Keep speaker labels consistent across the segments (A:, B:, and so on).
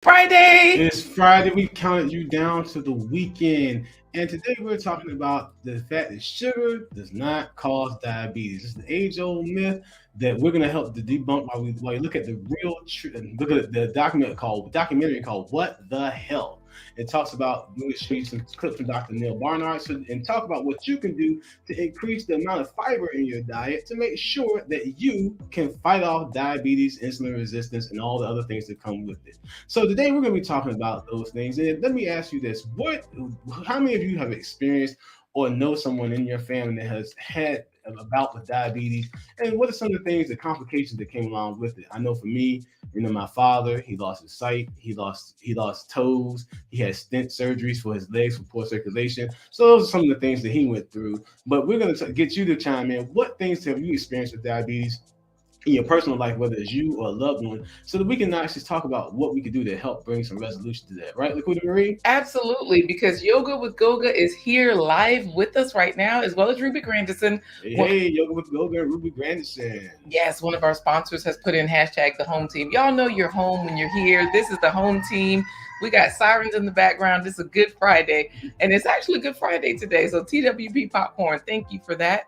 A: Friday.
B: It's Friday. We counted you down to the weekend. And today we're talking about the fact that sugar does not cause diabetes. It's the age-old myth that we're going to help to debunk while you look at the real truth and look at the documentary called What the Hell. It talks about, we're going to show you some clips from Dr. Neil Barnard and talk about what you can do to increase the amount of fiber in your diet to make sure that you can fight off diabetes, insulin resistance, and all the other things that come with it. So today we're going to be talking about those things. And let me ask you this: how many of you have experienced or know someone in your family that has had a bout with diabetes? And what are some of the things, the complications that came along with it? I know for me, my father, he lost his sight, he lost toes, he had stent surgeries for his legs for poor circulation. So those are some of the things that he went through. But we're going to get you to chime in. What things have you experienced with diabetes in your personal life, whether it's you or a loved one, so that we can actually talk about what we can do to help bring some resolution to that, right, Lakuta Marie?
A: Absolutely, because Yoga with Goga is here live with us right now, as well as Ruby Grandison.
B: Hey, Yoga with Goga and Ruby Grandison.
A: Yes, one of our sponsors has put in hashtag the home team. Y'all know you're home when you're here. This is the home team. We got sirens in the background. This is a good Friday, and it's actually a good Friday today. So TWP Popcorn, thank you for that.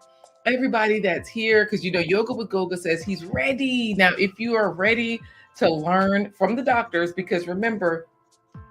A: Everybody that's here, because Yoga with Goga says he's ready. Now, if you are ready to learn from the doctors, because remember,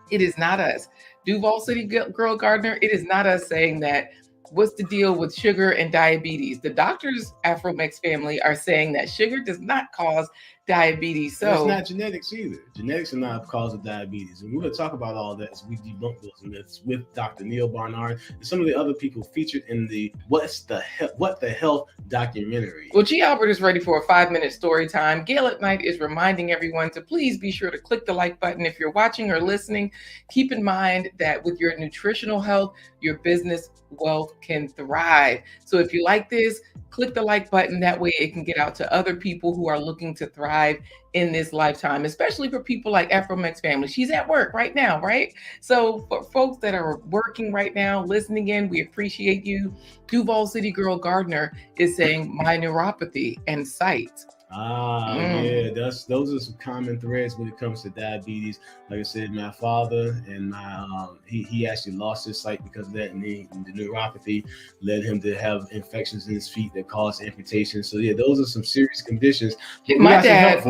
A: it is not us. Duval City Girl Gardener, it is not us saying that what's the deal with sugar and diabetes. The doctors, Afro-Mex family, are saying that sugar does not cause diabetes. So
B: it's not genetics either. Genetics are not a cause of diabetes. And we're going to talk about all that as we debunk those myths with Dr. Neil Barnard and some of the other people featured in the What the Health documentary.
A: Well, G. Albert is ready for a 5-minute story time. Gail at Night is reminding everyone to please be sure to click the like button. If you're watching or listening, keep in mind that with your nutritional health, your business wealth can thrive. So if you like this, click the like button. That way it can get out to other people who are looking to thrive in this lifetime, especially for people like Afro-Mex family. She's at work right now, right? So for folks that are working right now, listening in, we appreciate you. Duval City Girl Gardener is saying my neuropathy and sight.
B: Yeah, those are some common threads when it comes to diabetes. Like I said, my father and my he actually lost his sight because of that, and the neuropathy led him to have infections in his feet that caused amputation. So yeah, those are some serious conditions.
A: My dad,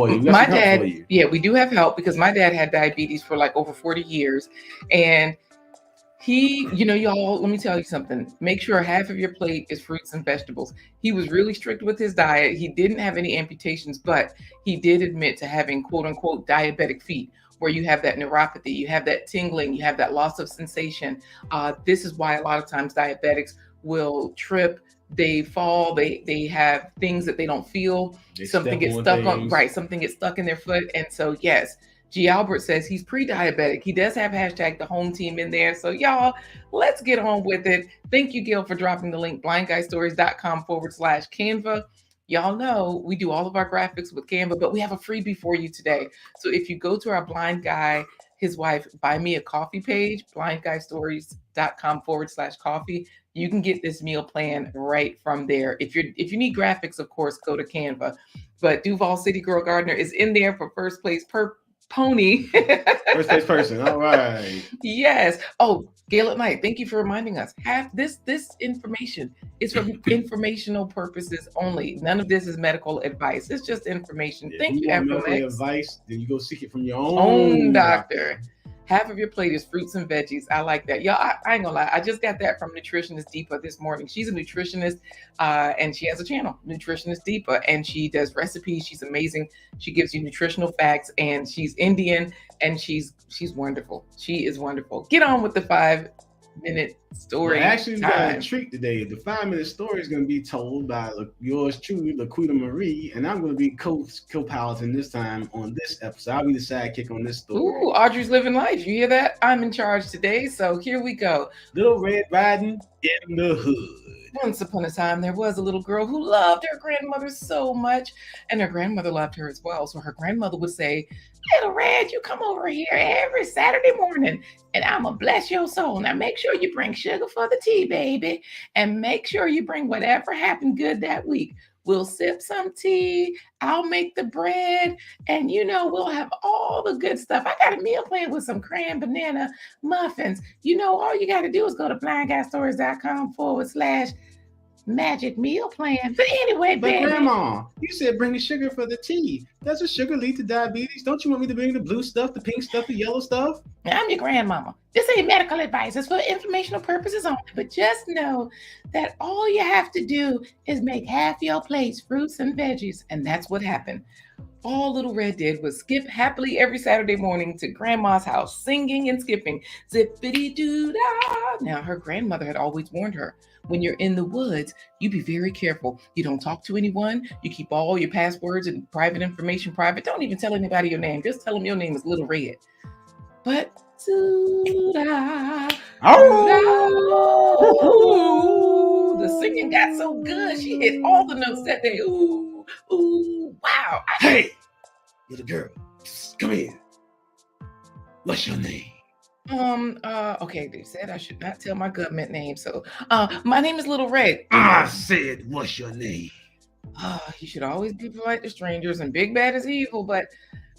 A: yeah, we do have help because my dad had diabetes for like over 40 years, and he, y'all, let me tell you something. Make sure half of your plate is fruits and vegetables. He was really strict with his diet. He didn't have any amputations, but he did admit to having quote unquote diabetic feet, where you have that neuropathy, you have that tingling, you have that loss of sensation. This is why a lot of times diabetics will trip, they fall, they have things that they don't feel. Something gets stuck in their foot. And so, yes. G. Albert says he's pre-diabetic. He does have hashtag the home team in there. So y'all, let's get on with it. Thank you, Gail, for dropping the link, blindguystories.com/Canva. Y'all know we do all of our graphics with Canva, but we have a freebie for you today. So if you go to our Blind Guy, his wife, Buy Me a Coffee page, blindguystories.com/coffee, you can get this meal plan right from there. If you need graphics, of course, go to Canva. But Duval City Girl Gardener is in there for first place pony.
B: First place person. All right.
A: Yes. Oh, Gail at Night, thank you for reminding us. This information is for informational purposes only. None of this is medical advice. It's just information. Thank you,
B: medical advice, then you go seek it from your
A: own doctor. Half of your plate is fruits and veggies. I like that. Y'all, I ain't gonna lie. I just got that from Nutritionist Deepa this morning. She's a nutritionist and she has a channel, Nutritionist Deepa, and she does recipes. She's amazing. She gives you nutritional facts, and she's Indian, and she's wonderful. She is wonderful. Get on with the 5-minute story.
B: Well, actually, we got a treat today. The 5-minute story is going to be told by yours truly, Lakuta Marie, and I'm going to be co-piloting this time on this episode. I'll be the sidekick on this story.
A: Ooh, Audrey's living life. You hear that? I'm in charge today, so here we go.
B: Little Red Riding in the Hood.
A: Once upon a time, there was a little girl who loved her grandmother so much, and her grandmother loved her as well. So her grandmother would say, "Little Red, you come over here every Saturday morning, and I'm going to bless your soul. Now make sure you bring sugar for the tea, baby, and make sure you bring whatever happened good that week." We'll sip some tea. I'll make the bread. And, we'll have all the good stuff. I got a meal plan with some cran banana muffins. All you got to do is go to blindguystories.com/magic meal plan. But anyway, baby.
B: Grandma, you said bring the sugar for the tea. Does the sugar lead to diabetes? Don't you want me to bring the blue stuff, the pink stuff, the yellow stuff?
A: I'm your grandmama. This ain't medical advice. It's for informational purposes only. But just know that all you have to do is make half your plates fruits and veggies. And that's what happened. All Little Red did was skip happily every Saturday morning to Grandma's house, singing and skipping. Zippity-doo-dah. Now, her grandmother had always warned her, when you're in the woods, you be very careful. You don't talk to anyone. You keep all your passwords and private information private. Don't even tell anybody your name. Just tell them your name is Little Red. But the singing got so good. She hit all the notes that day. Ooh, wow.
B: Hey, little girl, come here. What's your name?
A: Okay, they said I should not tell my government name. So, my name is Little Red.
B: I said, what's your name?
A: You should always be polite to strangers, and big bad is evil, but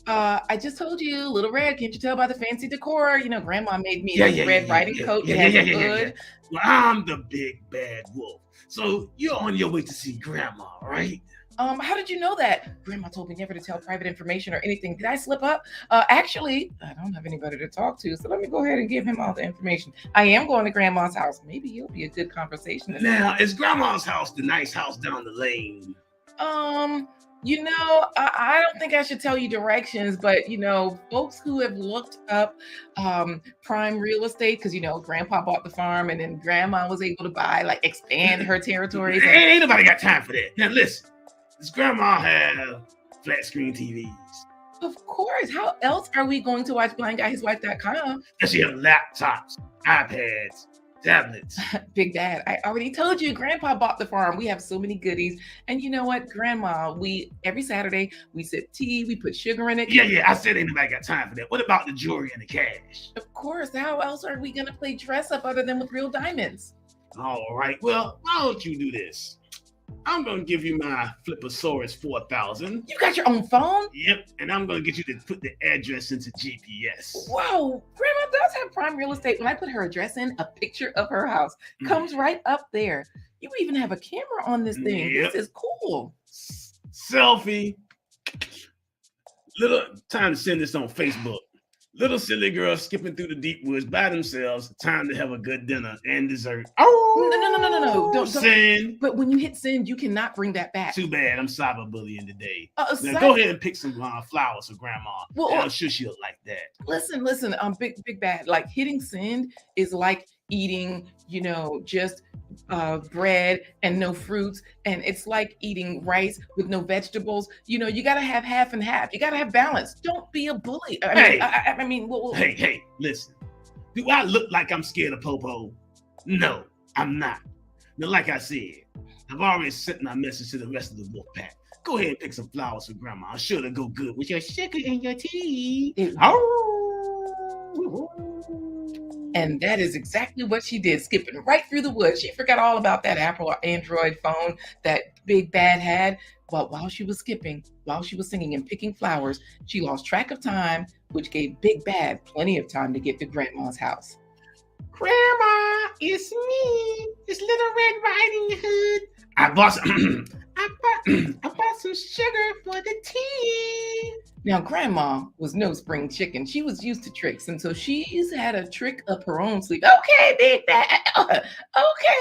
A: I just told you, Little Red, can't you tell by the fancy decor? Grandma made me a red riding coat that has a hood.
B: Well, I'm the big bad wolf. So you're on your way to see Grandma, right?
A: How did you know that? Grandma told me never to tell private information or anything. Did I slip up? Actually, I don't have anybody to talk to, so let me go ahead and give him all the information. I am going to Grandma's house. Maybe he'll be a good conversation.
B: Now, is Grandma's house the nice house down the lane?
A: I don't think I should tell you directions, but folks who have looked up prime real estate, because Grandpa bought the farm and then Grandma was able to expand her territories.
B: Ain't nobody got time for that. Now listen, does Grandma have flat screen TVs?
A: Of course. How else are we going to watch blindguyhiswife.com?
B: Does she have laptops, iPads, tablets?
A: Big Dad, I already told you, Grandpa bought the farm. We have so many goodies. And you know what, Grandma, every Saturday, we sip tea, we put sugar in it.
B: Yeah, I said ain't nobody got time for that. What about the jewelry and the cash?
A: Of course. How else are we going to play dress up other than with real diamonds?
B: All right. Well, why don't you do this? I'm going to give you my Flipposaurus 4000.
A: You got your own phone?
B: Yep. And I'm going to get you to put the address into GPS.
A: Whoa. Grandma does have prime real estate. When I put her address in, a picture of her house comes right up there. You even have a camera on this thing. Yep. This is cool.
B: Selfie. Little time to send this on Facebook. Little silly girls skipping through the deep woods by themselves. Time to have a good dinner and dessert.
A: No. Don't
B: send.
A: But when you hit send, you cannot bring that back.
B: Too bad. I'm cyberbullying today. Now go ahead and pick some flowers for Grandma. Well, I'm sure she'll like that.
A: Listen. Big bad. Like hitting send is like eating, just bread and no fruits, and it's like eating rice with no vegetables. You got to have half and half. You got to have balance. Don't be a bully.
B: Hey, listen. Do I look like I'm scared of Popo? No, I'm not. Now, like I said, I've already sent my message to the rest of the wolf pack. Go ahead and pick some flowers for Grandma. I'm sure they'll go good with your sugar and your tea.
A: And that is exactly what she did, skipping right through the woods. She forgot all about that Apple or Android phone that Big Bad had. But while she was skipping, while she was singing and picking flowers, she lost track of time, which gave Big Bad plenty of time to get to Grandma's house.
B: Grandma, it's me. It's Little Red Riding Hood. I bought some sugar for the tea.
A: Now, Grandma was no spring chicken. She was used to tricks, and so she's had a trick up her own sleeve. Okay, Big Bad. Okay,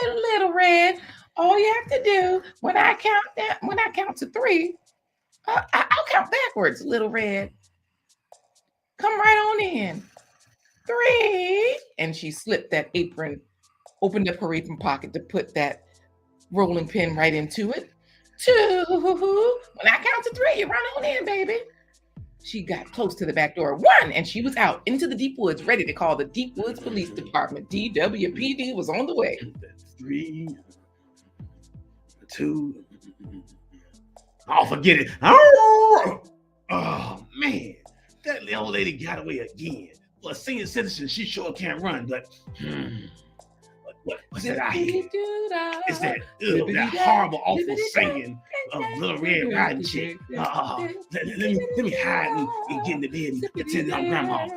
A: Little Red. All you have to do when I count to three, I'll count backwards, Little Red. Come right on in. 3. And she slipped that apron, opened up her apron pocket to put that rolling pin right into it. 2. When I count to 3, you run on in, baby. She got close to the back door. 1, and she was out into the deep woods, ready to call the Deep Woods Police Department. DWPD was on the way.
B: 3, 2. Oh, forget it. Oh, man. That little old lady got away again. Well, a senior citizen, she sure can't run, but a What's that I hear? It's that horrible, awful singing of Little Red Riding Chick. Let me hide and get in the bed and pretend I'm grandma.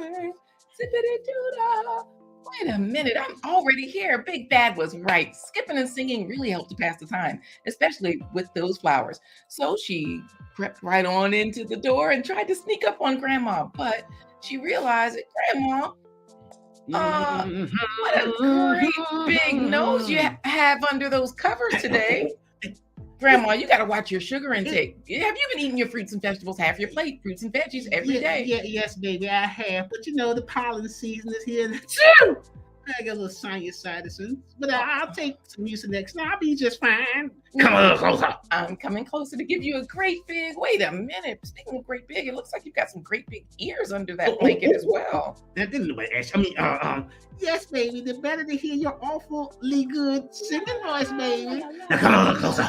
A: Wait a minute, I'm already here. Big Bad was right. Skipping and singing really helped to pass the time, especially with those flowers. So she crept right on into the door and tried to sneak up on Grandma, but she realized that Grandma, what a great big nose you have under those covers today. Grandma, you got to watch your sugar intake. Have you been eating your fruits and vegetables, half your plate, fruits and veggies every day?
C: Yes, baby, I have. But the pollen season is here too. I got a little sinusitis, but I'll take some Mucinex. I'll be just fine.
B: Come a little closer.
A: I'm coming closer to give you a great big. Wait a minute. Speaking of great big, it looks like you've got some great big ears under that blanket as well.
C: That didn't know what yes, baby. The better to hear your awfully good singing voice, baby.
B: Now come a little closer.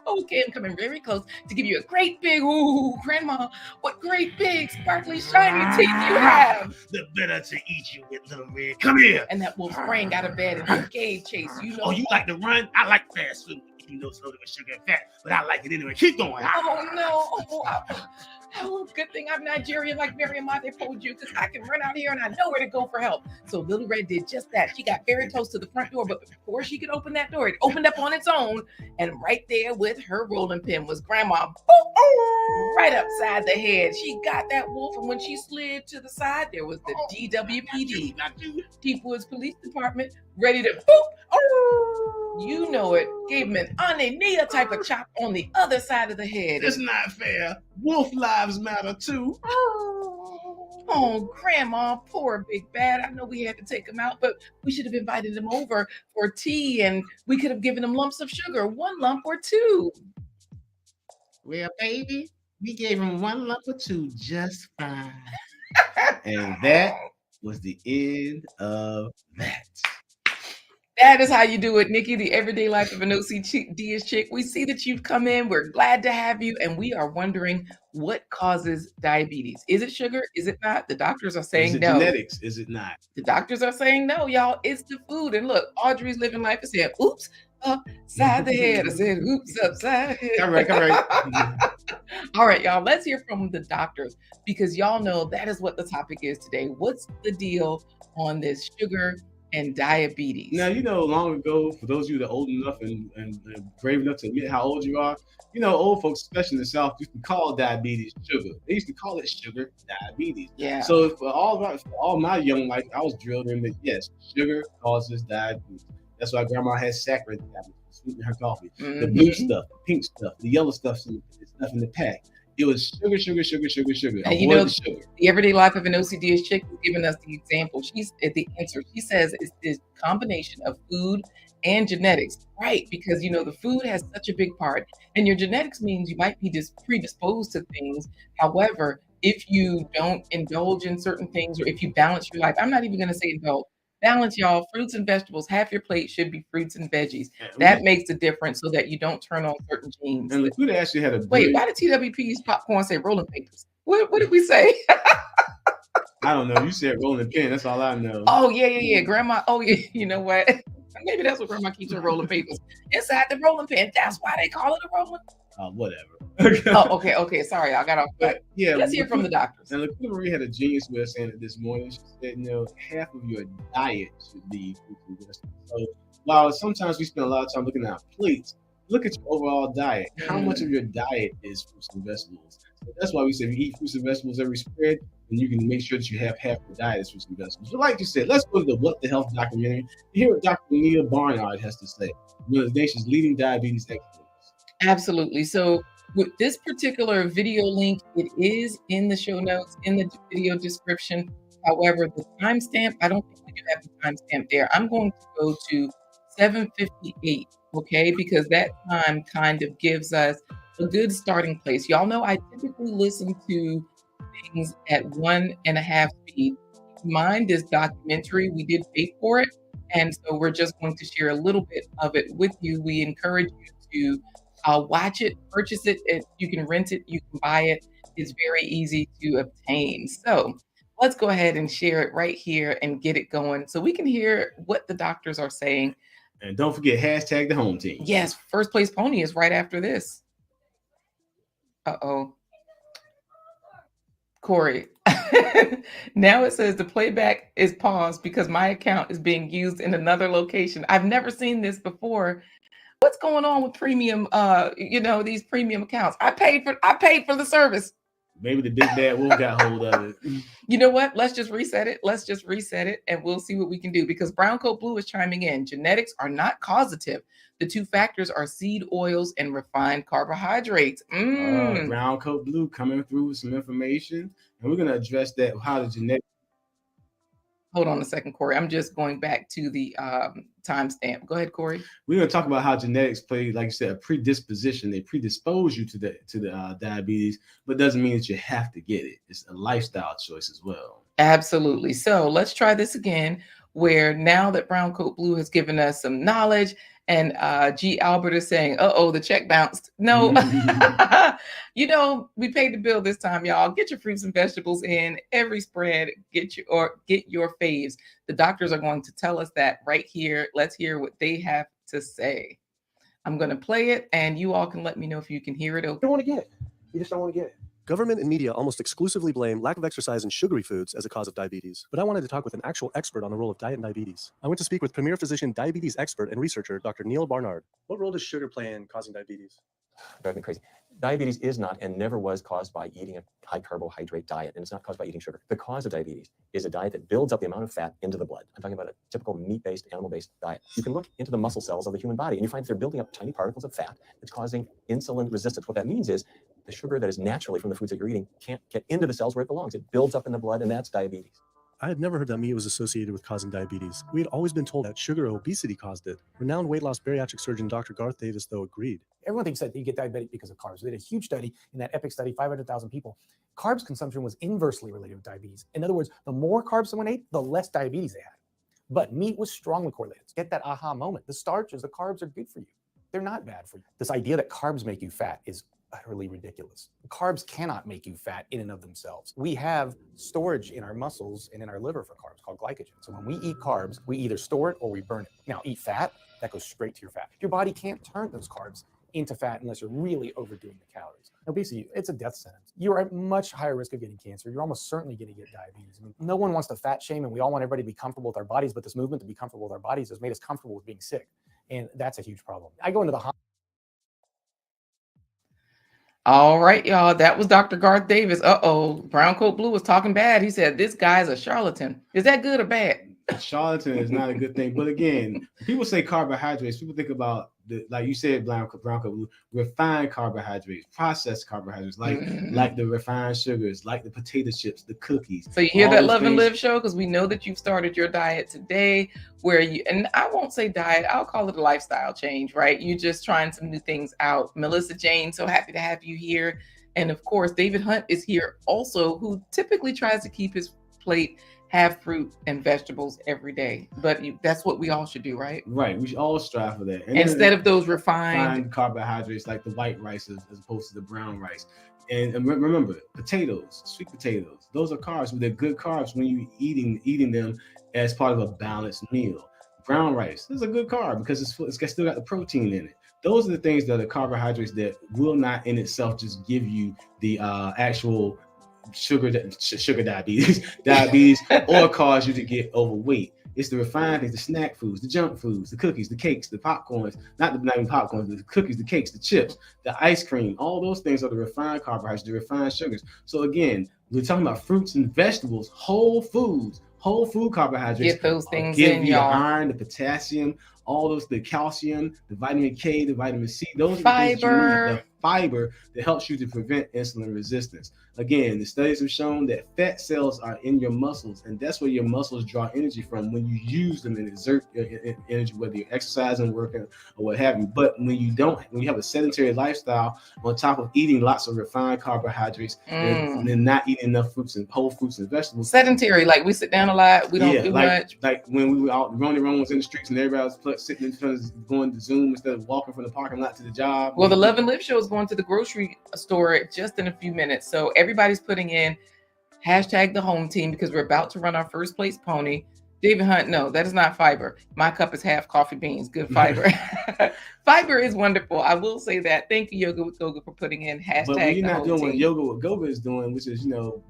A: Okay, I'm coming very close to give you a great big. Ooh, Grandma, what great big, sparkly, shiny teeth you have.
B: The better to eat you with, Little Red. Come here.
A: And that wolf sprang out of bed and he gave chase.
B: Oh, you like to run? I like fast food. It's loaded with sugar and fat, but I like it anyway. Keep going.
A: Oh no! Oh, good thing I'm Nigerian like Mary Mate told you, because I can run out here and I know where to go for help. So Little Red did just that. She got very close to the front door, but before she could open that door, it opened up on its own, and right there with her rolling pin was Grandma. Boom, right upside the head. She got that wolf, and when she slid to the side, there was the DWPD, Deep Woods Police Department, ready to you know it, gave him an Anania type of chop on the other side of the head.
B: It's not fair. Wolf lives matter too.
A: Oh, Grandma, poor Big Bad. I know we had to take him out, but we should have invited him over for tea, and we could have given him lumps of sugar, 1 lump or 2.
C: Well, baby, we gave him 1 lump or 2 just fine.
B: And that was the end of that.
A: That is how you do it, Nikki, the everyday life of an OCD chick. We see that you've come in. We're glad to have you. And we are wondering what causes diabetes. Is it sugar? Is it not? The doctors are saying no.
B: Is it genetics? Is it not?
A: The doctors are saying no, y'all. It's the food. And look, Audrey's living life is saying, oops, upside the head. I said, oops, upside the head.
B: All right.
A: All right, y'all. Let's hear from the doctors, because y'all know that is what the topic is today. What's the deal on this sugar and diabetes?
B: Now, long ago, for those of you that are old enough and brave enough to admit how old you are, old folks, especially in the South, used to call diabetes sugar. They used to call it sugar diabetes.
A: Yeah.
B: So for all my young life, I was drilled in that, yes, sugar causes diabetes. That's why Grandma has saccharin tablets to sweeten her coffee. Mm-hmm. The blue stuff, the pink stuff, the yellow stuff in the pack. It was sugar. And
A: the everyday life of an OCD chick is giving us the example. She's at the answer. She says it's this combination of food and genetics, right? Because the food has such a big part, and your genetics means you might be predisposed to things. However, if you don't indulge in certain things, or if you balance your life, I'm not even going to say indulge. Balance, y'all. Fruits and vegetables. Half your plate should be fruits and veggies. That makes a difference, so that you don't turn on certain genes.
B: And Lakuta actually had a
A: wait. Why did TWP's popcorn say rolling papers? What did we say?
B: I don't know. You said rolling pin. That's all I know.
A: Oh yeah. Grandma. Oh yeah. You know what? Maybe that's what Grandma keeps her rolling papers inside the rolling pin. That's why they call it a rolling.
B: Whatever.
A: Oh, okay. Sorry, I got off. But yeah, let's hear from the doctors.
B: And Lakuta Marie had a genius way of saying it this morning. She said, half of your diet should be fruits and vegetables. So while sometimes we spend a lot of time looking at our plates, look at your overall diet. How much of your diet is fruits and vegetables? So that's why we say if you eat fruits and vegetables every spread, then you can make sure that you have half your diet as fruits and vegetables. But like you said, let's go to the What the Health documentary and hear what Dr. Neil Barnard has to say, one of the nation's leading diabetes experts.
A: Absolutely. So with this particular video link, it is in the show notes, in the video description. However, the timestamp, I don't think we do have the timestamp there. I'm going to go to 7:58, okay? Because that time kind of gives us a good starting place. Y'all know I typically listen to things at 1.5 speed. Mind this documentary, we did pay for it, and so we're just going to share a little bit of it with you. We encourage you to watch it, purchase it. You can rent it, you can buy it. It's very easy to obtain. So let's go ahead and share it right here and get it going so we can hear what the doctors are saying.
B: And don't forget, hashtag the home team.
A: Yes, First Place Pony is right after this. Uh-oh. Corey. Now it says the playback is paused because my account is being used in another location. I've never seen this before. What's going on with premium, these premium accounts? I paid for the service.
B: Maybe the big bad wolf got hold of it.
A: You know what? Let's just reset it and we'll see what we can do, because Brown Coat Blue is chiming in. Genetics are not causative. The two factors are seed oils and refined carbohydrates.
B: Brown Coat Blue coming through with some information, and we're going to address that, how the genetics.
A: Hold on a second, Corey. I'm just going back to the timestamp. Go ahead, Corey.
B: We're going to talk about how genetics play, like you said, a predisposition. They predispose you to the diabetes, but doesn't mean that you have to get it. It's a lifestyle choice as well.
A: Absolutely. So let's try this again, where now that Brown Coat Blue has given us some knowledge, and G. Albert is saying, uh-oh, the check bounced. No, we paid the bill this time, y'all. Get your fruits and vegetables in every spread. Get your faves. The doctors are going to tell us that right here. Let's hear what they have to say. I'm going to play it, and you all can let me know if you can hear it. Okay.
D: You don't want to get it. You just don't want to get it. Government and media almost exclusively blame lack of exercise and sugary foods as a cause of diabetes. But I wanted to talk with an actual expert on the role of diet and diabetes. I went to speak with premier physician, diabetes expert, and researcher, Dr. Neil Barnard. What role does sugar play in causing diabetes?
E: Drives me crazy. Diabetes is not and never was caused by eating a high carbohydrate diet, and it's not caused by eating sugar. The cause of diabetes is a diet that builds up the amount of fat into the blood. I'm talking about a typical meat-based, animal-based diet. You can look into the muscle cells of the human body, and you find that they're building up tiny particles of fat that's causing insulin resistance. What that means is the sugar that is naturally from the foods that you're eating can't get into the cells where it belongs. It builds up in the blood, and that's diabetes.
D: I had never heard that meat was associated with causing diabetes. We had always been told that sugar or obesity caused it. Renowned weight loss bariatric surgeon Dr. Garth Davis, though, agreed.
F: Everyone thinks that you get diabetic because of carbs. They did a huge study in that EPIC study, 500,000 people. Carbs consumption was inversely related with diabetes. In other words, the more carbs someone ate, the less diabetes they had. But meat was strongly correlated. Get that aha moment. The starches, the carbs are good for you. They're not bad for you. This idea that carbs make you fat is utterly ridiculous. Carbs cannot make you fat in and of themselves. We have storage in our muscles and in our liver for carbs called glycogen. So when we eat carbs, we either store it or we burn it. Now, eat fat, that goes straight to your fat. Your body can't turn those carbs into fat unless you're really overdoing the calories. Obesity, it's a death sentence. You're at much higher risk of getting cancer. You're almost certainly going to get diabetes. I mean, no one wants to fat shame, and we all want everybody to be comfortable with our bodies, but this movement to be comfortable with our bodies has made us comfortable with being sick. And that's a huge problem. I go into the hospital.
A: All right, y'all. That was Dr. Garth Davis. Brown Coat Blue was talking bad. He said, this guy's a charlatan. Is that good or bad?
B: Charlatan is not a good thing. But again, people say carbohydrates. People think about, like you said, Brown Coat Blue, refined carbohydrates, processed carbohydrates, like the refined sugars, like the potato chips, the cookies.
A: So you hear that Love and Live show? Because we know that you've started your diet today, and I won't say diet, I'll call it a lifestyle change, right? You're just trying some new things out. Melissa Jane, so happy to have you here. And of course, David Hunt is here also, who typically tries to keep his plate have fruit and vegetables every day. But that's what we all should do, right?
B: Right. We should all strive for that. And
A: instead of those refined
B: carbohydrates like the white rice as opposed to the brown rice. And remember, potatoes, sweet potatoes, those are carbs. They're good carbs when you're eating them as part of a balanced meal. Brown rice is a good carb because it's still got the protein in it. Those are the things that are carbohydrates that will not in itself just give you the actual sugar diabetes or cause you to get overweight. It's the refined things, the snack foods, the junk foods, the cookies, the cakes, the popcorns, not even popcorns, the cookies, the cakes, the chips, the ice cream. All those things are the refined carbohydrates, the refined sugars. So again, we're talking about fruits and vegetables, whole food carbohydrates.
A: Get those things
B: give
A: in,
B: you
A: y'all.
B: The iron, the potassium, all those, the calcium, the vitamin K, the vitamin C, those
A: fiber.
B: Are the things you need, the fiber that helps you to prevent insulin resistance. Again, the studies have shown that fat cells are in your muscles, and that's where your muscles draw energy from when you use them and exert energy, whether you're exercising, working, or what have you. But when you have a sedentary lifestyle on top of eating lots of refined carbohydrates and then not eating enough whole fruits and vegetables.
A: Sedentary, like we sit down a lot, we don't do much.
B: Like when we were out, Ronnie was in the streets and everybody was sitting in front of going to Zoom instead of walking from the parking lot to the job.
A: Well, the Love and Live show is going to the grocery store just in a few minutes. So everybody's putting in Hashtag the home team, because we're about to run our first place pony. David Hunt, no, that is not fiber. My cup is half coffee beans. Good fiber. Fiber is wonderful. I will say that. Thank you, Yoga with Goga, for putting in hashtag.
B: But when you're not doing what
A: team.
B: Yoga with Goga is doing, which is,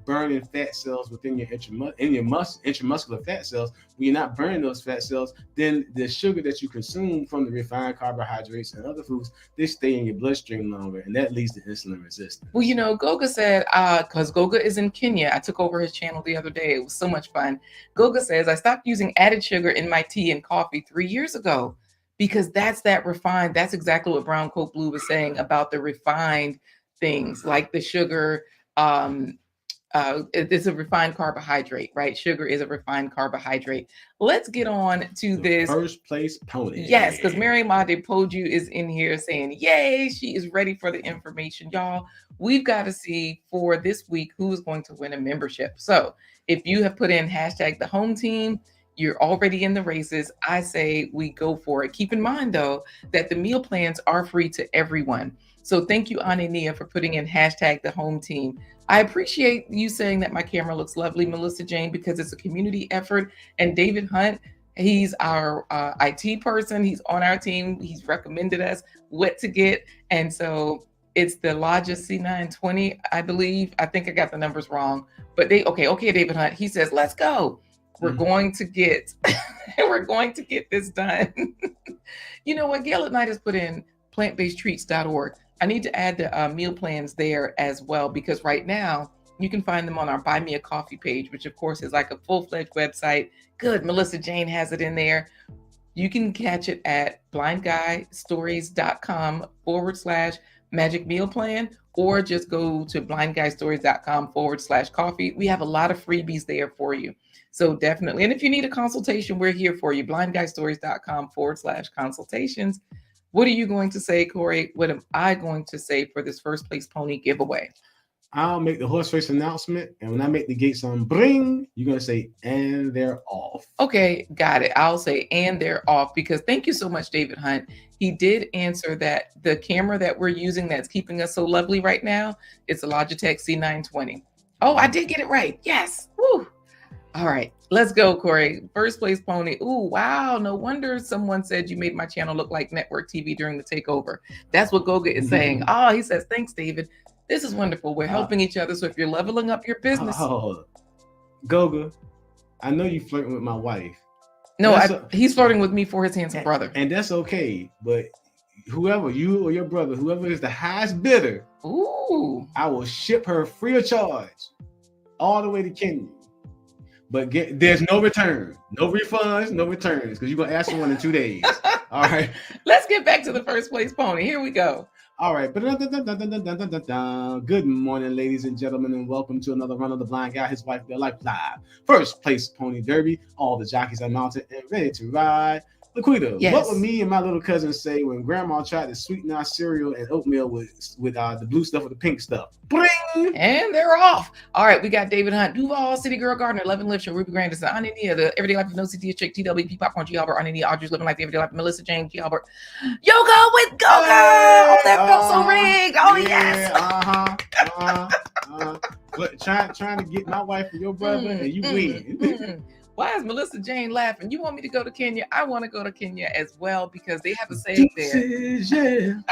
B: burning fat cells within your intramuscular fat cells, when you're not burning those fat cells, then the sugar that you consume from the refined carbohydrates and other foods, they stay in your bloodstream longer, and that leads to insulin resistance.
A: Well, Goga said, because Goga is in Kenya, I took over his channel the other day. It was so much fun. Goga says, I stopped using added sugar in my tea and coffee 3 years ago, because that's exactly what Brown Coat Blue was saying about the refined things, like the sugar. It's a refined carbohydrate, right? Sugar is a refined carbohydrate. Let's get on to this
B: first place pony.
A: Yes, because Mary Made Poju is in here saying, yay, she is ready for the information. Y'all, we've got to see for this week who is going to win a membership. So if you have put in hashtag the home team, you're already in the races. I say we go for it. Keep in mind, though, that the meal plans are free to everyone. So thank you, Anania, for putting in hashtag the home team. I appreciate you saying that my camera looks lovely, Melissa Jane, because it's a community effort. And David Hunt, he's our IT person. He's on our team. He's recommended us what to get. And so it's the Logis C920, I believe. I think I got the numbers wrong. But okay, David Hunt. He says, let's go. We're going to get this done. You know what? Gail at Night has put in plantbasedtreats.org. I need to add the meal plans there as well, because right now you can find them on our Buy Me a Coffee page, which of course is like a full-fledged website. Good. Melissa Jane has it in there. You can catch it at blindguystories.com/magic meal plan, or just go to blindguystories.com/coffee. We have a lot of freebies there for you. So definitely. And if you need a consultation, we're here for you. blindguystories.com/consultations. What are you going to say, Corey? What am I going to say for this first place pony giveaway?
B: I'll make the horse race announcement. And when I make the gates on bring, you're going to say, and they're off.
A: Okay, got it. I'll say, and they're off, because thank you so much, David Hunt. He did answer that the camera that we're using that's keeping us so lovely right now, it's a Logitech C920. Oh, I did get it right. Yes. Woo. All right, let's go, Corey. First place pony. Ooh, wow. No wonder someone said you made my channel look like network TV during the takeover. That's what Goga is saying. Oh, he says, thanks, David. This is wonderful. We're helping each other. So if you're leveling up your business.
B: Goga, I know you flirting with my wife.
A: No, he's flirting with me for his handsome brother.
B: And that's okay. But whoever, you or your brother, whoever is the highest bidder,
A: ooh,
B: I will ship her free of charge all the way to Kenya. But there's no return, no refunds, no returns, because you're going to ask for one in 2 days. All right.
A: Let's get back to the first place pony. Here we go.
B: All right. Good morning, ladies and gentlemen, and welcome to another run of the Blind Guy, his wife, their life live. First place pony derby. All the jockeys are mounted and ready to ride. Laquita, yes. What would me and my little cousin say when Grandma tried to sweeten our cereal and oatmeal with the blue stuff with the pink stuff? Bring!
A: And they're off. All right, we got David Hunt, Duval, City Girl Gardner, 11 Live Show, Ruby Grandison, Anania, the Everyday Life of No CT Chick, TWP Popcorn, G. Albert, Anania, Audrey's Living Like the Everyday Life of Melissa Jane, G. Albert. Yoga with Goga! Oh, that felt so rigged. Oh, yes.
B: Trying to get my wife and your brother, and you win.
A: Why is Melissa Jane laughing? You want me to go to Kenya? I want to go to Kenya as well, because they have a saying there.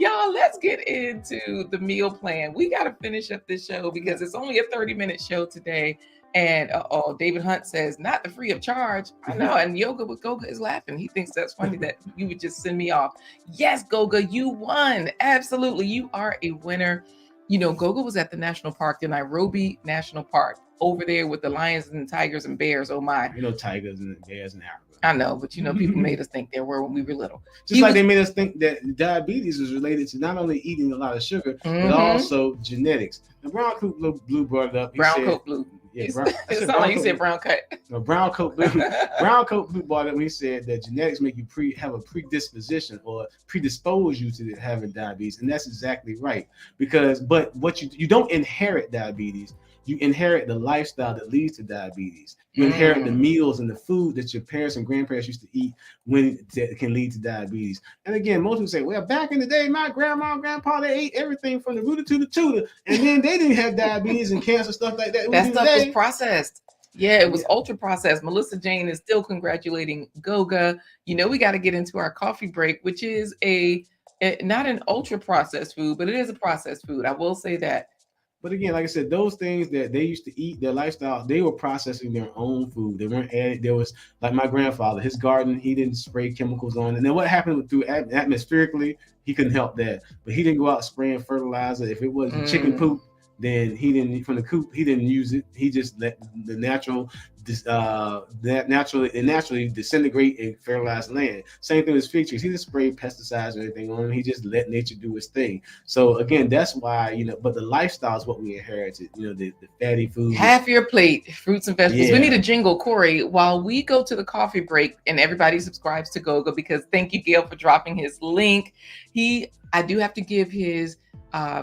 A: Y'all, let's get into the meal plan. We got to finish up this show because it's only a 30-minute show today. And David Hunt says, not the free of charge. I know. And Yoga with Goga is laughing. He thinks that's funny that you would just send me off. Yes, Goga, you won. Absolutely. You are a winner. You know, Goga was at the national park, the Nairobi National Park, over there with the lions and tigers and bears. Oh my.
B: You know, tigers and bears in Africa.
A: I know, but you know, people made us think there were when we were little.
B: They made us think that diabetes is related to not only eating a lot of sugar, but also genetics. And Brown Coat Blue brought it up.
A: Brown Coat Blue. Yeah, it sounded like you said brown cut.
B: No, Brown Coat Blue. Brown Coat Blue brought it up when he said that genetics make you have a predisposition or predispose you to having diabetes, and that's exactly right. But what you don't inherit diabetes. you inherit the lifestyle that leads to diabetes. You inherit the meals and the food that your parents and grandparents used to eat that can lead to diabetes. And again, most people say, well, back in the day, my grandma and grandpa, they ate everything from the rooter to the tutor, and then they didn't have diabetes and cancer, stuff like that.
A: That stuff was processed. Yeah, it was ultra processed. Melissa Jane is still congratulating Goga. You know, we got to get into our coffee break, which is not an ultra processed food, but it is a processed food. I will say that.
B: But again, like I said, those things that they used to eat, their lifestyle, they were processing their own food. They weren't adding. There was, like my grandfather, his garden, he didn't spray chemicals on. And then what happened through atmospherically, he couldn't help that. But he didn't go out spraying fertilizer. If it wasn't chicken poop, then he didn't, from the coop, he didn't use it. He just let the naturally disintegrate and fertilize land. Same thing with fig trees. He didn't spray pesticides or anything on them. He just let nature do its thing. So again, that's why, you know, but the lifestyle is what we inherited, you know, the fatty food.
A: Half your plate, fruits and vegetables. We need a jingle, Corey, while we go to the coffee break and everybody subscribes to Goga, because thank you, Gail, for dropping his link. I do have to give his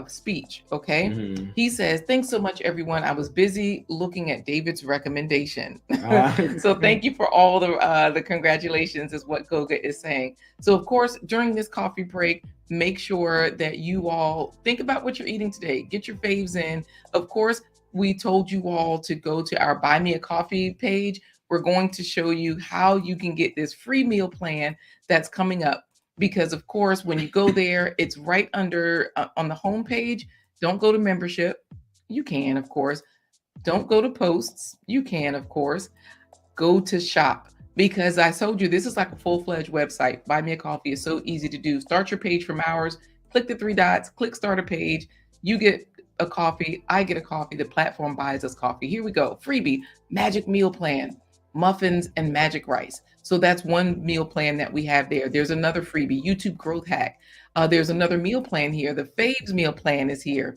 A: speech. Okay. He says, thanks so much, everyone. I was busy looking at David's recommendation. So thank you for all the congratulations is what Goga is saying. So of course, during this coffee break, make sure that you all think about what you're eating today. Get your faves in. Of course, we told you all to go to our Buy Me a Coffee page. We're going to show you how you can get this free meal plan that's coming up. Because of course, when you go there, it's right under on the home page. Don't go to membership. You can, of course. Don't go to posts. You can, of course. Go to shop, because I told you this is like a full-fledged website. Buy Me a Coffee is so easy to do. Start your page from ours. Click the 3 dots. Click start a page. You get a coffee. I get a coffee. The platform buys us coffee. Here we go. Freebie, magic meal plan, muffins and magic rice. So that's one meal plan that we have there. There's another freebie, YouTube growth hack. There's another meal plan here. The Faves meal plan is here.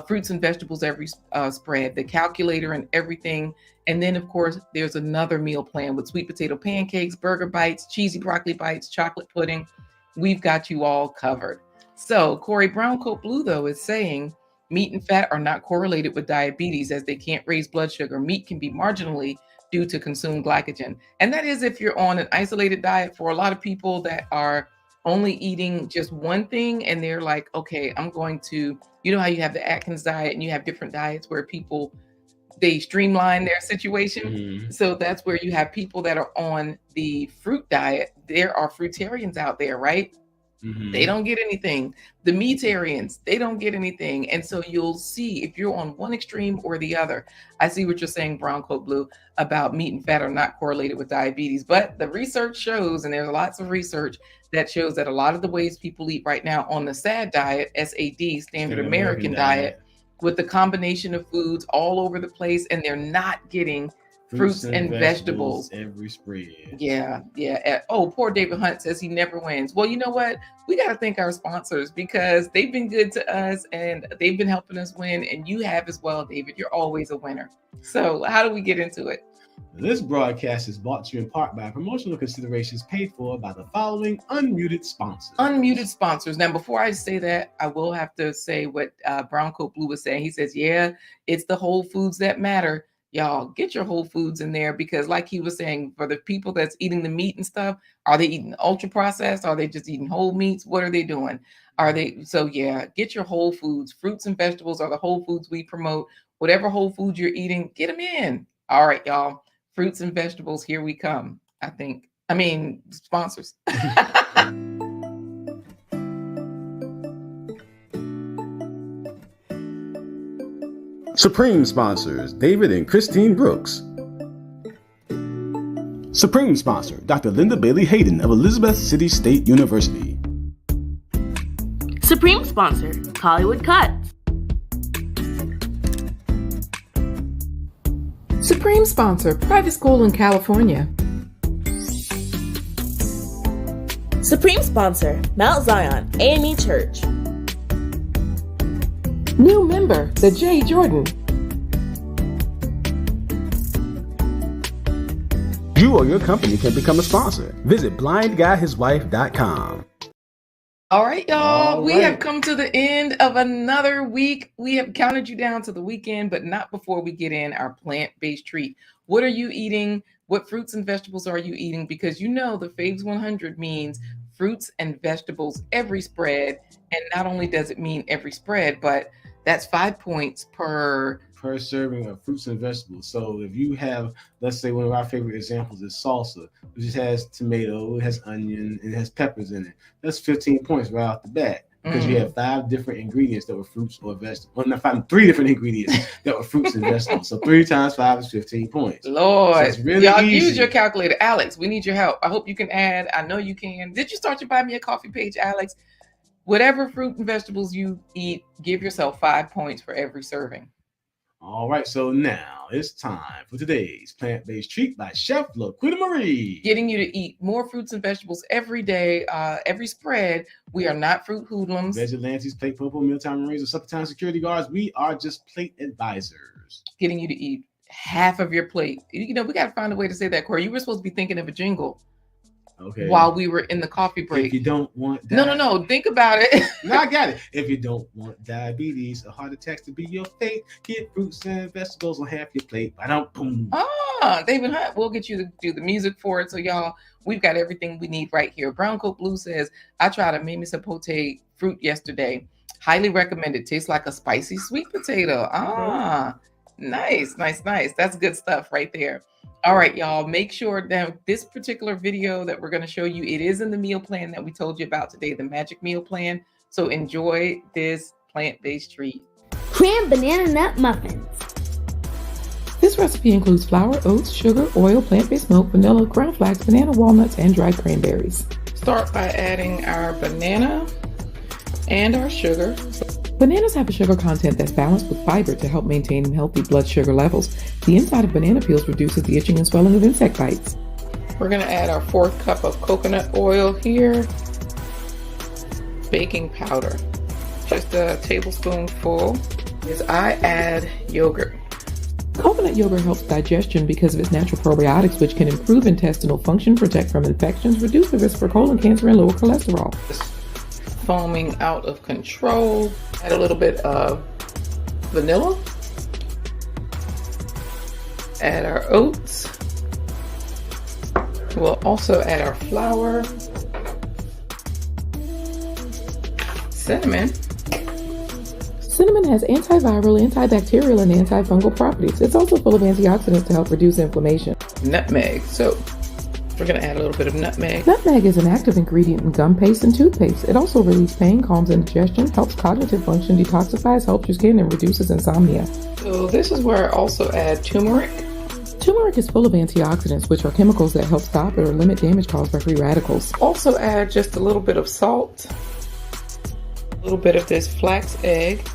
A: Fruits and vegetables every spread, the calculator and everything. And then, of course, there's another meal plan with sweet potato pancakes, burger bites, cheesy broccoli bites, chocolate pudding. We've got you all covered. So Corey Brown Coat Blue, though, is saying meat and fat are not correlated with diabetes, as they can't raise blood sugar. Meat can be marginally due to consumed glycogen. And that is if you're on an isolated diet. For a lot of people that are only eating just one thing and they're like, okay, I'm going to, you know how you have the Atkins diet and you have different diets where people, they streamline their situation. So that's where you have people that are on the fruit diet. There are fruitarians out there, right? They don't get anything. The meatarians, they don't get anything. And so you'll see if you're on one extreme or the other. I see what you're saying, Brown Coat Blue, about meat and fat are not correlated with diabetes. But the research shows, and there's lots of research that shows that a lot of the ways people eat right now on the SAD diet, SAD, Standard American Diet, with the combination of foods all over the place, and they're not getting fruits and vegetables
B: every spread.
A: Yeah. Oh, poor David Hunt says he never wins. Well, you know what? We got to thank our sponsors, because they've been good to us and they've been helping us win. And you have as well, David. You're always a winner. So how do we get into it?
B: This broadcast is brought to you in part by promotional considerations paid for by the following unmuted sponsors.
A: Unmuted sponsors. Now, before I say that, I will have to say what Brown Coat Blue was saying. He says, yeah, it's the whole foods that matter. Y'all get your whole foods in there, because like he was saying, for the people that's eating the meat and stuff, are they eating ultra processed? Are they just eating whole meats? What are they doing? So yeah, get your whole foods. Fruits and vegetables are the whole foods we promote. Whatever whole foods you're eating, get them in. All right, y'all. Fruits and vegetables, here we come. Sponsors.
B: Supreme sponsors, David and Christine Brooks. Supreme sponsor, Dr. Linda Bailey Hayden of Elizabeth City State University.
G: Supreme sponsor, Hollywood Cuts.
A: Supreme sponsor, private school in California.
G: Supreme sponsor, Mount Zion AME Church.
A: New member, the J. Jordan.
B: You or your company can become a sponsor. Visit blindguyhiswife.com.
A: All right, y'all.
B: All
A: we
B: right.
A: have come to the end of another week. We have counted you down to the weekend, but not before we get in our plant-based treat. What are you eating? What fruits and vegetables are you eating? Because you know the Faves 100 means fruits and vegetables every spread. And not only does it mean every spread, but that's 5 points per
B: serving of fruits and vegetables. So if you have, let's say one of our favorite examples is salsa, which just has tomato, it has onion, it has peppers in it. That's 15 points right off the bat. Because you have 5 different ingredients that were fruits or vegetables. Well, not 3 different ingredients that were fruits and vegetables. So 3 times 5 is 15 points.
A: Lord,
B: so it's really
A: y'all
B: easy.
A: Use your calculator. Alex, we need your help. I hope you can add. I know you can. Did you start your Buy Me a Coffee page, Alex? Whatever fruit and vegetables you eat, give yourself 5 points for every serving.
B: All right, so now it's time for today's plant-based treat by Chef LaQuita Marie.
A: Getting you to eat more fruits and vegetables every day, every spread. We are not fruit hoodlums.
B: Vigilantes, plate purple, mealtime marines, or suppertime security guards. We are just plate advisors.
A: Getting you to eat half of your plate. You know, we got to find a way to say that, Corey. You were supposed to be thinking of a jingle.
B: Okay.
A: While we were in the coffee break.
B: If you don't want
A: no, think about it.
B: No, I got it. If you don't want diabetes or heart attacks to be your fate, get fruits and vegetables on half your plate. Boom.
A: David Hunt, we'll get you to do the music for it. So y'all, we've got everything we need right here. Brown Coat Blue says, I tried a Mimi Sapote fruit yesterday. Highly recommended. Tastes like a spicy sweet potato. Nice. That's good stuff right there. All right, y'all, make sure that this particular video that we're going to show you, it is in the meal plan that we told you about today, the magic meal plan. So enjoy this plant-based treat.
H: Cran banana nut muffins.
A: This recipe includes flour, oats, sugar, oil, plant-based milk, vanilla, ground flax, banana, walnuts, and dried cranberries. Start by adding our banana and our sugar. Bananas have a sugar content that's balanced with fiber to help maintain healthy blood sugar levels. The inside of banana peels reduces the itching and swelling of insect bites. We're going to add our 4th cup of coconut oil here. Baking powder, just a tablespoonful. As I add yogurt. Coconut yogurt helps digestion because of its natural probiotics, which can improve intestinal function, protect from infections, reduce the risk for colon cancer, and lower cholesterol. Foaming out of control. Add a little bit of vanilla. Add our oats. We'll also add our flour. Cinnamon. Cinnamon has antiviral, antibacterial, and antifungal properties. It's also full of antioxidants to help reduce inflammation. Nutmeg. So we're going to add a little bit of nutmeg. Nutmeg is an active ingredient in gum paste and toothpaste. It also relieves pain, calms indigestion, helps cognitive function, detoxifies, helps your skin, and reduces insomnia. So this is where I also add turmeric. Turmeric is full of antioxidants, which are chemicals that help stop or limit damage caused by free radicals. Also add just a little bit of salt, a little bit of this flax egg.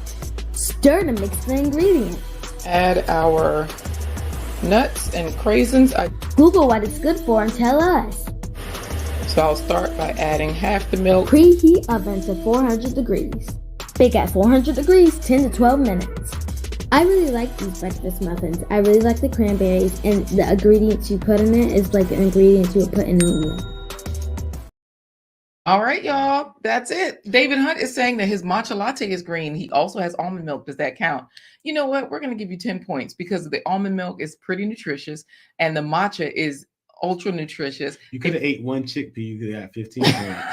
H: Stir to mix the ingredients.
A: Add our nuts and craisins.
H: Google what it's good for and tell us.
A: So I'll start by adding half the milk.
H: Preheat oven to 400 degrees. Bake at 400 degrees 10 to 12 minutes. I really like these breakfast muffins. I really like the cranberries, and the ingredients you put in it is like the ingredients you would put in a meal.
A: All right, y'all. That's it. David Hunt is saying that his matcha latte is green. He also has almond milk. Does that count? You know what? We're going to give you 10 points because the almond milk is pretty nutritious and the matcha is ultra nutritious.
B: You could have ate one chickpea. You could have got 15 points.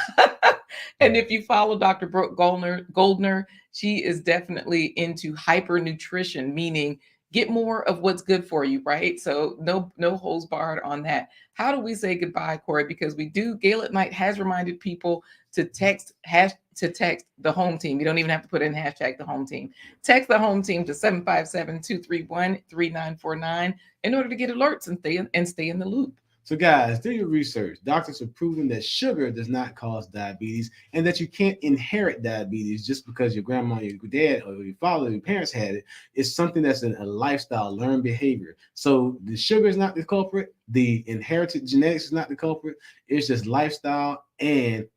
A: And if you follow Dr. Brooke Goldner, she is definitely into hyper nutrition, meaning get more of what's good for you, right? So no holds barred on that. How do we say goodbye, Corey? Because Gale at Night has reminded people to text the home team. You don't even have to put in hashtag the home team. Text the home team to 757-231-3949 in order to get alerts and stay in the loop.
B: So guys, do your research. Doctors have proven that sugar does not cause diabetes and that you can't inherit diabetes just because your grandma, your dad, or your father, or your parents had it. It's something that's a lifestyle, learned behavior. So the sugar is not the culprit. The inherited genetics is not the culprit. It's just lifestyle and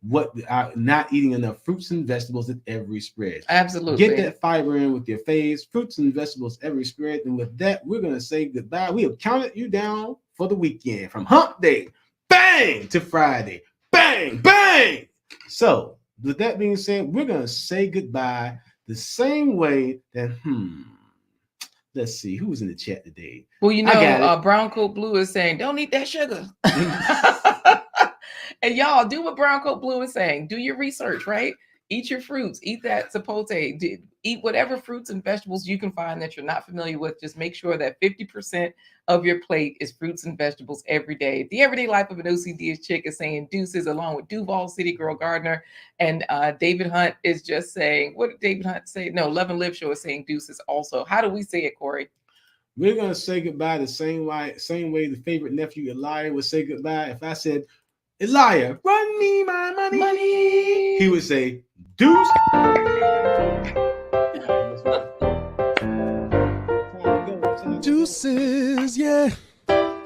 B: not eating enough fruits and vegetables at every spread.
A: Absolutely.
B: Get that fiber in with your faves, fruits and vegetables every spread. And with that, we're going to say goodbye. We have counted you down for the weekend from hump day, bang, to Friday, bang, bang. So with that being said, we're gonna say goodbye the same way that let's see who's in the chat today.
A: Well, Brown Coat Blue is saying, don't eat that sugar. And y'all do what Brown Coat Blue is saying. Do your research, right? Eat your fruits. Eat that sapote. Eat whatever fruits and vegetables you can find that you're not familiar with. Just make sure that 50% of your plate is fruits and vegetables every day. The Everyday Life of an OCD Chick is saying deuces, along with Duval City Girl Gardner. And David Hunt is just saying, what did David Hunt say? No, Love and Live Show is saying deuces also. How do we say it, Corey?
B: We're going to say goodbye the same way the favorite nephew Elijah would say goodbye. If I said, Elijah, run me my money, he would say, deuce.
D: Deuces, yeah.